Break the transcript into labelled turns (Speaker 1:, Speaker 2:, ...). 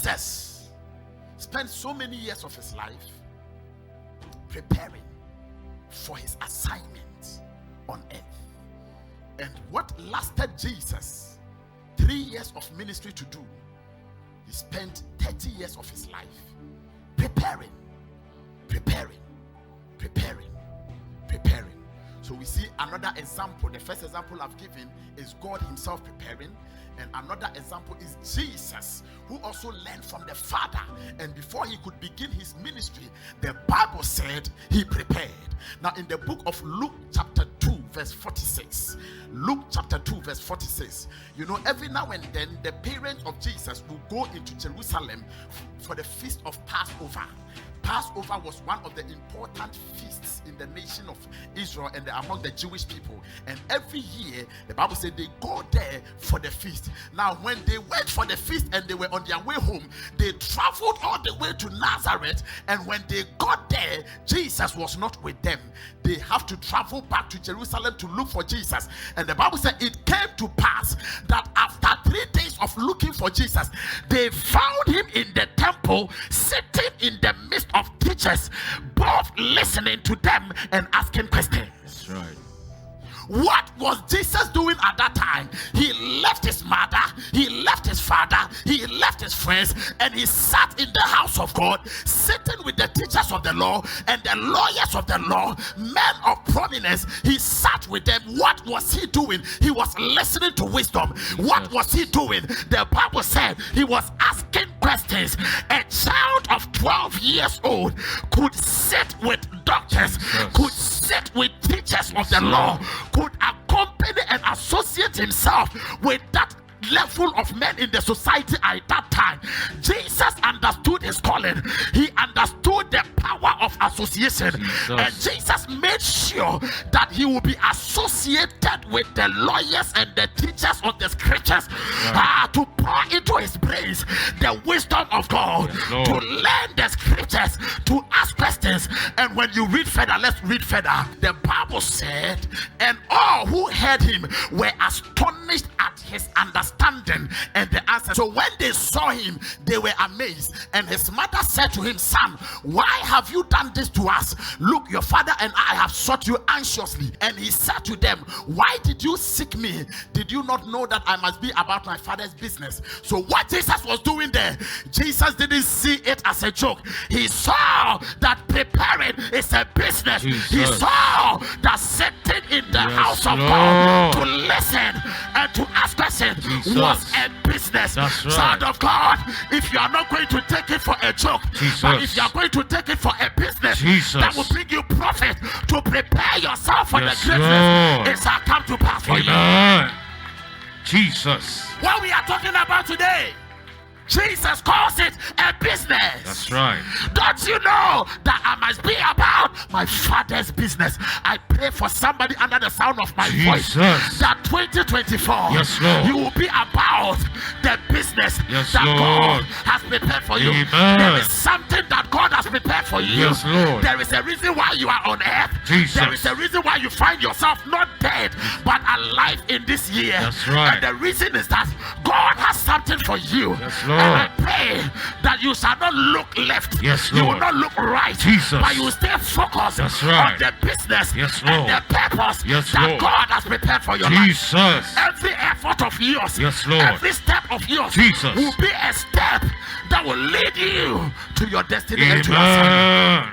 Speaker 1: Jesus spent so many years of his life preparing for his assignment on earth. And what lasted Jesus 3 years of ministry to do, he spent 30 years of his life preparing. So we see another example. The first example I've given is God himself preparing, and another example is Jesus, who also learned from the Father, and before he could begin his ministry, the Bible said he prepared. Now in the book of Luke chapter 2 verse 46, Luke chapter 2 verse 46, you know, every now and then the parents of Jesus will go into Jerusalem for the feast of Passover. Passover was one of the important feasts in the nation of Israel and among the Jewish people. And every year, the Bible said they go there for the feast. Now, when they went for the feast and they were on their way home, they traveled all the way to Nazareth. And when they got there, Jesus was not with them. They have to travel back to Jerusalem to look for Jesus. And the Bible said it came to pass that after 3 days of looking for Jesus, they found him in the temple, sitting in the midst of teachers, both listening to them and asking questions.
Speaker 2: That's right.
Speaker 1: What was Jesus doing at that time? He left his mother, he left his father, he left his friends, and he sat in the house of God, sitting with the teachers of the law and the lawyers of the law, men of prominence. He sat with them. What was he doing? He was listening to wisdom. What was he doing? The Bible said he was asking questions. A child of 12 years old could sit with doctors, could sit with teachers of the law, could accompany and associate himself with that level of men in the society at that time. Jesus understood his calling. He understood the power of association. And Jesus made sure that he will be associated with the lawyers and the teachers of the scriptures, to pour into his brains the wisdom of God, to learn the scriptures, to ask questions. And when you read further, let's read further. The Bible said, and all who heard him were astonished at his understanding and the answer. So when they saw him, they were amazed. And his mother said to him, "Son, why have you done this to us? Look, your father and I have sought you anxiously." And he said to them, "Why did you seek me? Did you not know that I must be about my father's business?" So what Jesus was doing there, Jesus didn't see it as a joke. He saw that preparing is a business. He saw that sitting in the house of God to listen and to ask questions was a business. Son of God, if you are not going to take it for a joke, but if you are going to take it for a business that will bring you profit, to prepare yourself for the greatness, it shall come to pass for you.
Speaker 2: Jesus.
Speaker 1: What we are talking about today, Jesus calls it a business.
Speaker 2: That's right.
Speaker 1: Don't you know that I must be about my father's business? I pray for somebody under the sound of my voice that 2024 you will be about the business that God has prepared for you. There is something that God has prepared for you. There is a reason why you are on earth. There is a reason why you find yourself not dead but alive in this year. And the reason is that God has something for you. And I pray that you shall not look left, you will not look right, but you will stay focused on the business and the purpose that God has prepared for your life. Every effort of yours, every step of yours will be a step that will lead you to your destiny and to your son.